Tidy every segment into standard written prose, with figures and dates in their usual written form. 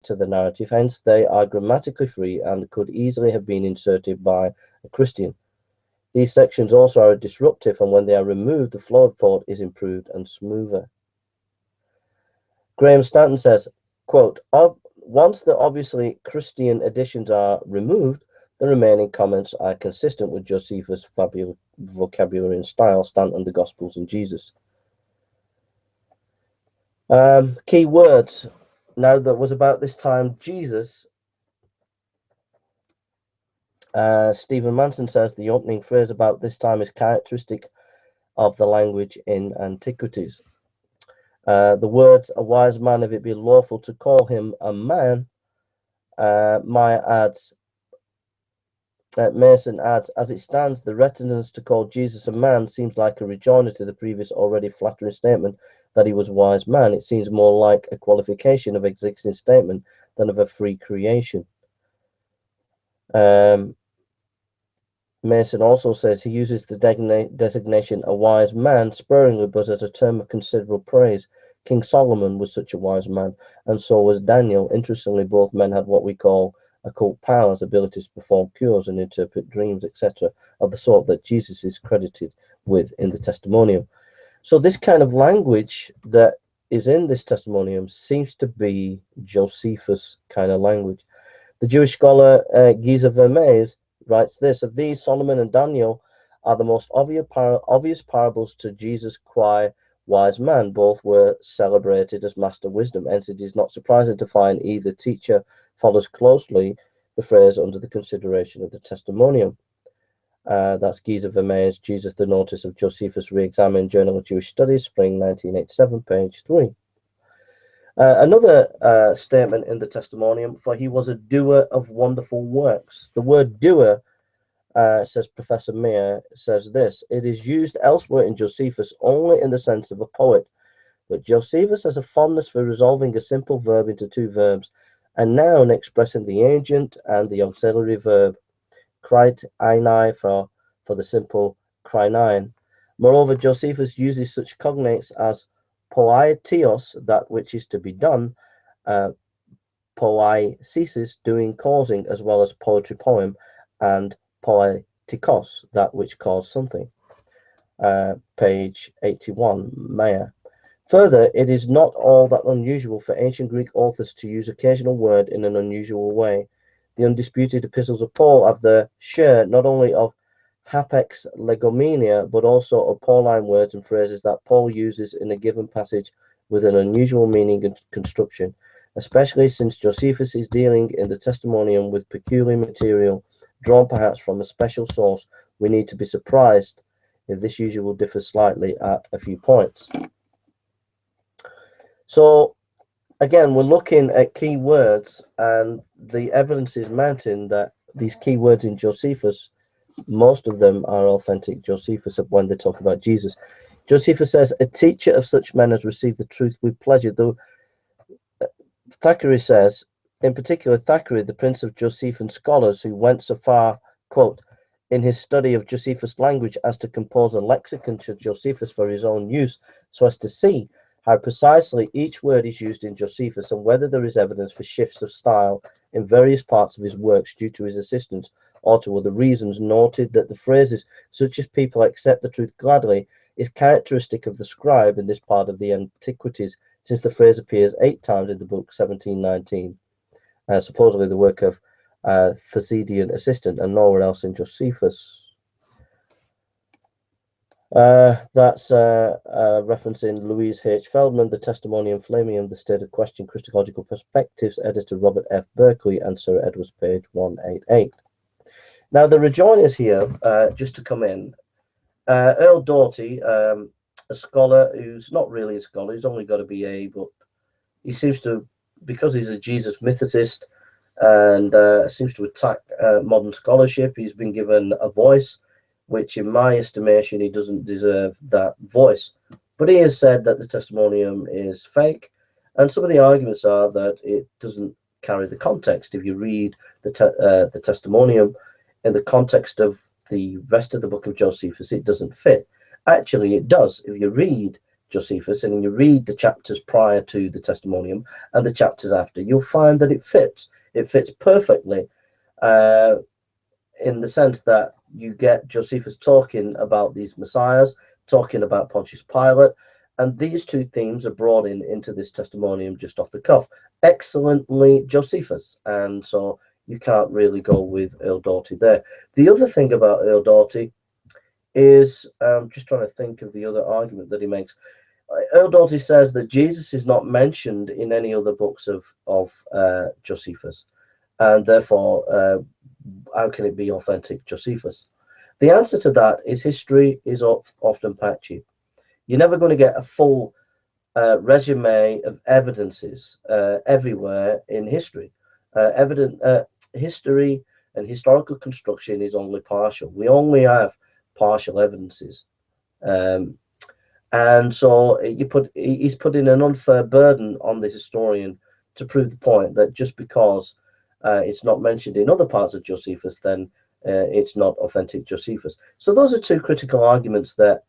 to the narrative, hence they are grammatically free and could easily have been inserted by a Christian. These sections also are disruptive, and when they are removed, the flow of thought is improved and smoother. Graham Stanton says, quote, once the obviously Christian additions are removed, the remaining comments are consistent with Josephus' vocabulary and style, Stanton, the Gospels, and Jesus. Key words. Now, that was about this time Jesus. Stephen Manson says the opening phrase about this time is characteristic of the language in antiquities. The words, a wise man, if it be lawful to call him a man, Mason adds, as it stands, the reticence to call Jesus a man seems like a rejoinder to the previous already flattering statement that he was a wise man. It seems more like a qualification of existing statement than of a free creation. Mason also says he uses the designation a wise man sparingly, but as a term of considerable praise. King Solomon was such a wise man, and so was Daniel. Interestingly, both men had what we call occult powers, abilities to perform cures and interpret dreams, etc., of the sort that Jesus is credited with in the testimonium. So this kind of language that is in this testimonium seems to be Josephus kind of language. The Jewish scholar Giza Vermees writes this: of these, Solomon and Daniel are the most obvious parables to Jesus qua wise man. Both were celebrated as master wisdom, hence it is not surprising to find either teacher follows closely the phrase under the consideration of the testimonium. That's Giza Vermees, Jesus, the Notice of Josephus, Re-examined, Journal of Jewish Studies, spring 1987, page 3. Another statement in the testimonium, for he was a doer of wonderful works. The word doer, says Professor Meyer, says this: it is used elsewhere in Josephus only in the sense of a poet, but Josephus has a fondness for resolving a simple verb into two verbs, a noun expressing the agent and the auxiliary verb, kreit einai for the simple krinein. Moreover, Josephus uses such cognates as poietios, that which is to be done, poiesis, doing, causing, as well as poetry, poem, and poetikos, that which caused something. Page 81, Meyer. Further, it is not all that unusual for ancient Greek authors to use occasional word in an unusual way. The undisputed epistles of Paul have their share not only of hapex legomenia, but also of Pauline words and phrases that Paul uses in a given passage with an unusual meaning and construction, especially since Josephus is dealing in the testimonium with peculiar material drawn perhaps from a special source. We need to be surprised if this usually will differ slightly at a few points. So again, we're looking at key words, and the evidence is mounting that these key words in Josephus, most of them are authentic Josephus when they talk about Jesus. Josephus says, a teacher of such men has received the truth with pleasure. Though Thackeray says, in particular, Thackeray, the prince of Josephian scholars, who went so far, quote, in his study of Josephus language as to compose a lexicon to Josephus for his own use, so as to see how precisely each word is used in Josephus and whether there is evidence for shifts of style in various parts of his works due to his assistance or to other reasons, noted that the phrases such as people accept the truth gladly is characteristic of the scribe in this part of the Antiquities, since the phrase appears 8 times in the book 1719, supposedly the work of Thucydian assistant, and nowhere else in Josephus. That's referencing Louise H. Feldman, The Testimonium Flammium, The State of Question, Christological Perspectives, editor Robert F. Berkeley, and Sir Edwards, page 188. Now, the rejoinders here, just to come in, Earl Doughty, a scholar who's not really a scholar, he's only got a BA, but he seems to, because he's a Jesus mythicist and seems to attack modern scholarship, he's been given a voice, which in my estimation, he doesn't deserve that voice. But he has said that the testimonium is fake, and some of the arguments are that it doesn't carry the context. If you read the testimonium in the context of the rest of the book of Josephus, it doesn't fit. Actually, it does. If you read Josephus, and you read the chapters prior to the testimonium and the chapters after, you'll find that it fits. It fits perfectly in the sense that you get Josephus talking about these messiahs, talking about Pontius Pilate, and these two themes are brought into this testimonium just off the cuff. Excellently Josephus, and so you can't really go with Earl Doughty there. The other thing about Earl Doughty is, just trying to think of the other argument that he makes. Earl Doughty says that Jesus is not mentioned in any other books of Josephus, and therefore, how can it be authentic Josephus? The answer to that is history is often patchy. You're never going to get a full resume of evidences everywhere in history. History and historical construction is only partial. We only have partial evidences. And so he's putting an unfair burden on the historian to prove the point that just because it's not mentioned in other parts of Josephus, then it's not authentic Josephus. So those are two critical arguments that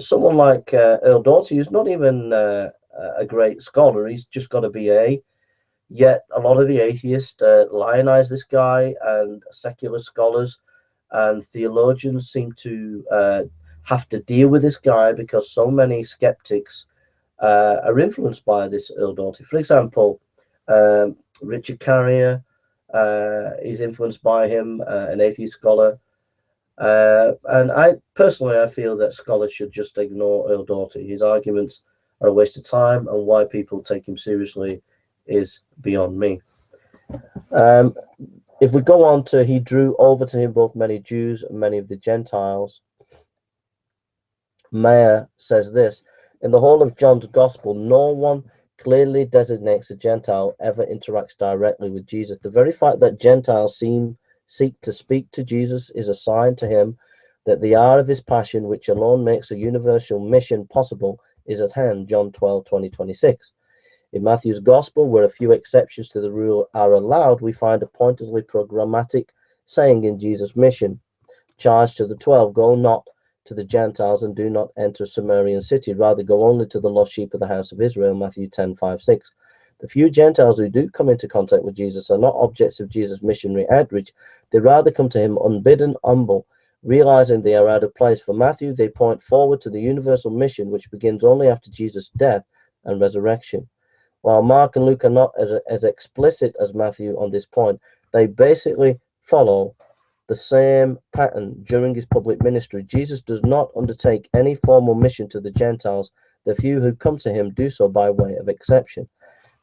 someone like Earl Doughty, who's not even a great scholar, he's just got a BA, yet a lot of the atheists lionize this guy, and secular scholars and theologians seem to have to deal with this guy because so many skeptics are influenced by this Earl Doughty. For example, Richard Carrier is influenced by him, an atheist scholar. And I feel that scholars should just ignore Earl Doughty. His arguments are a waste of time, and why people take him seriously is beyond me. If we go on to, he drew over to him both many Jews and many of the Gentiles. Mayer says this: in the whole of John's Gospel, no one clearly designates a Gentile ever interacts directly with Jesus. The very fact that Gentiles seek to speak to Jesus is a sign to him that the hour of his passion, which alone makes a universal mission possible, is at hand. John 12:20-26. In Matthew's Gospel, where a few exceptions to the rule are allowed, we find a pointedly programmatic saying in Jesus' mission. Charge to the 12, go not to the Gentiles and do not enter a Samaritan city, rather go only to the lost sheep of the house of Israel. Matthew 10:5-6. The few Gentiles who do come into contact with Jesus are not objects of Jesus' missionary outreach. They rather come to him unbidden, humble, realizing they are out of place. For Matthew, they point forward to the universal mission, which begins only after Jesus' death and resurrection. While Mark and Luke are not as explicit as Matthew on this point, they basically follow the same pattern during his public ministry. Jesus does not undertake any formal mission to the Gentiles. The few who come to him do so by way of exception.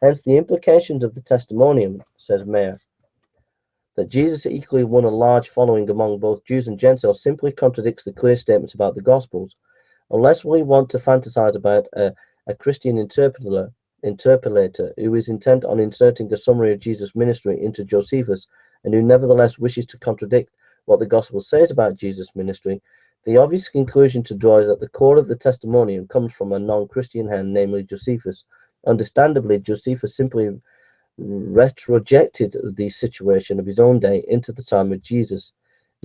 Hence, the implications of the testimonium, says Mayer, that Jesus equally won a large following among both Jews and Gentiles simply contradicts the clear statements about the Gospels. Unless we want to fantasize about a Christian interpolator who is intent on inserting a summary of Jesus' ministry into Josephus and who nevertheless wishes to contradict what the Gospel says about Jesus' ministry, the obvious conclusion to draw is that the core of the testimonium comes from a non-Christian hand, namely Josephus. Understandably, Josephus simply retrojected the situation of his own day into the time of Jesus.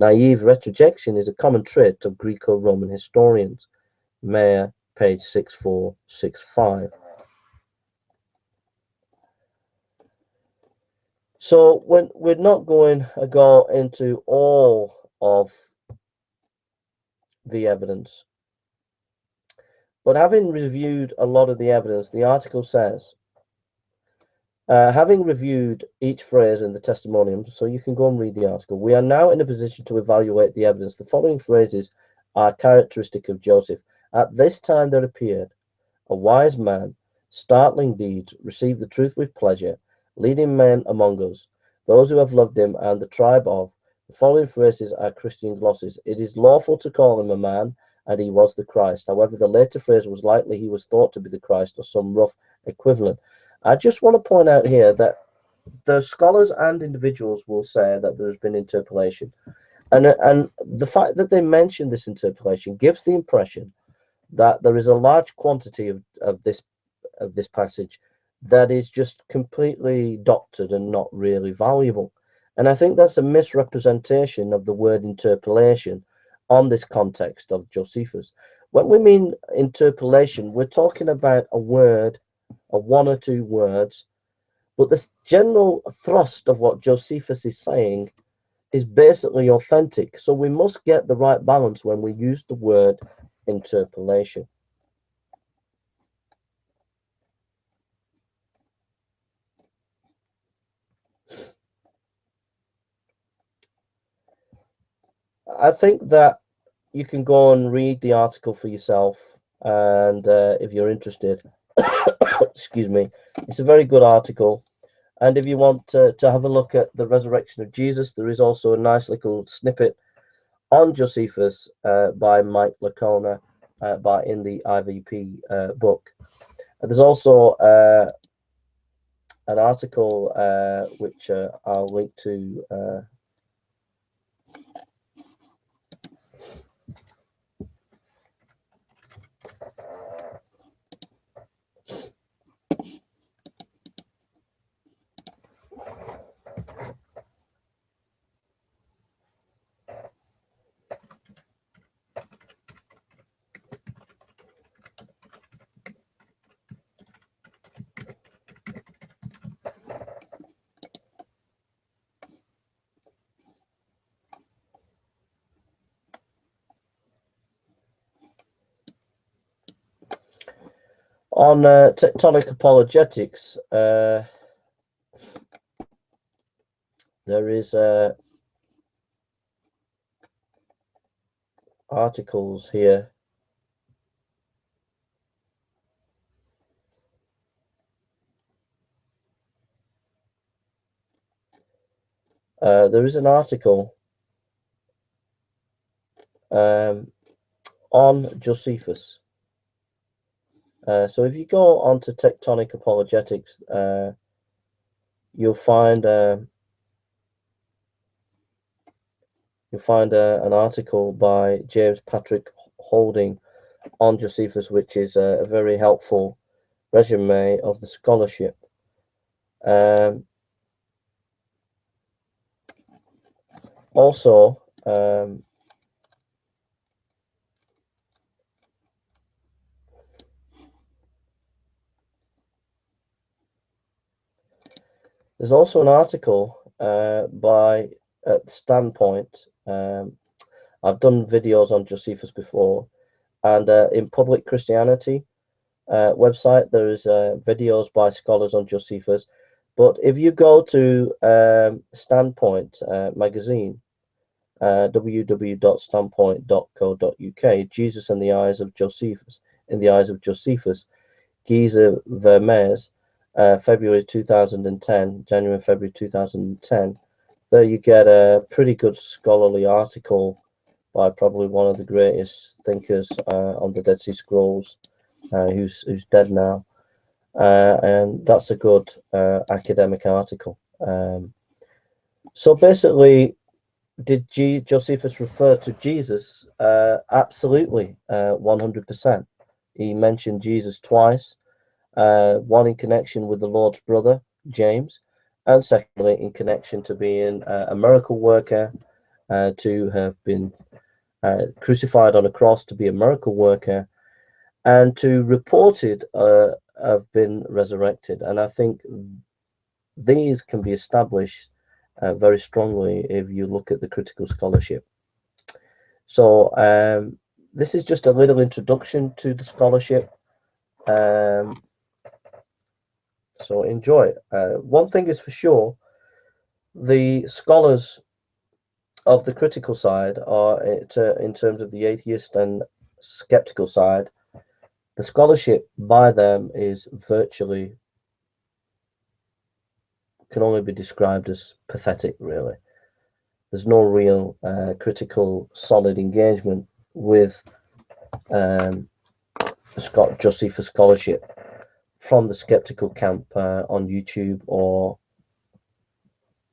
Naive retrojection is a common trait of Greco-Roman historians. Mayer, page 6465. So when we're not going to go into all of the evidence, but having reviewed a lot of the evidence, the article says, having reviewed each phrase in the testimonium, so you can go and read the article, we are now in a position to evaluate the evidence. The following phrases are characteristic of Joseph. At this time there appeared a wise man, startling deeds, received the truth with pleasure, leading men among us, those who have loved him, and the tribe of. The following phrases are Christian glosses. It is lawful to call him a man, and he was the Christ. However, the later phrase was likely he was thought to be the Christ, or some rough equivalent. I just want to point out here that the scholars and individuals will say that there's been interpolation. And the fact that they mention this interpolation gives the impression that there is a large quantity of this passage that is just completely doctored and not really valuable. And I think that's a misrepresentation of the word interpolation on this context of Josephus. When we mean interpolation, we're talking about a word, or one or two words, but the general thrust of what Josephus is saying is basically authentic. So we must get the right balance when we use the word interpolation. I think that you can go and read the article for yourself, and if you're interested, excuse me, it's a very good article. And if you want to have a look at the resurrection of Jesus, there is also a nice little snippet on Josephus by Mike Lacona in the IVP book. There's also an article which I'll link to. On tectonic apologetics, there is articles here. There is an article on Josephus. So if you go onto tectonic apologetics, you'll find an article by James Patrick Holding on Josephus, which is a very helpful resume of the scholarship. Also, there's also an article by Standpoint. I've done videos on Josephus before, and in Public Christianity website, there is videos by scholars on Josephus. But if you go to Standpoint magazine, www.standpoint.co.uk, Jesus in the Eyes of Josephus, Giza Vermeers, February 2010, January, February 2010, there you get a pretty good scholarly article by probably one of the greatest thinkers on the Dead Sea Scrolls, who's dead now. And that's a good academic article. So basically, did Josephus refer to Jesus? Absolutely, 100%. He mentioned Jesus twice, one in connection with the Lord's brother, James, and secondly, in connection to being a miracle worker, to have been crucified on a cross, to be a miracle worker, and to reported have been resurrected. And I think these can be established very strongly if you look at the critical scholarship. So this is just a little introduction to the scholarship. So enjoy it. One thing is for sure, the scholars of the critical side are, in terms of the atheist and skeptical side, the scholarship by them is virtually, can only be described as pathetic, really. There's no real critical, solid engagement with Josephus scholarship from the skeptical camp on YouTube or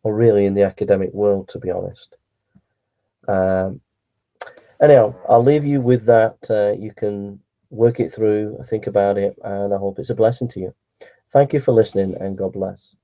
really in the academic world, to be honest. Anyhow, I'll leave you with that. You can work it through, think about it, and I hope it's a blessing to you. Thank you for listening, and God bless.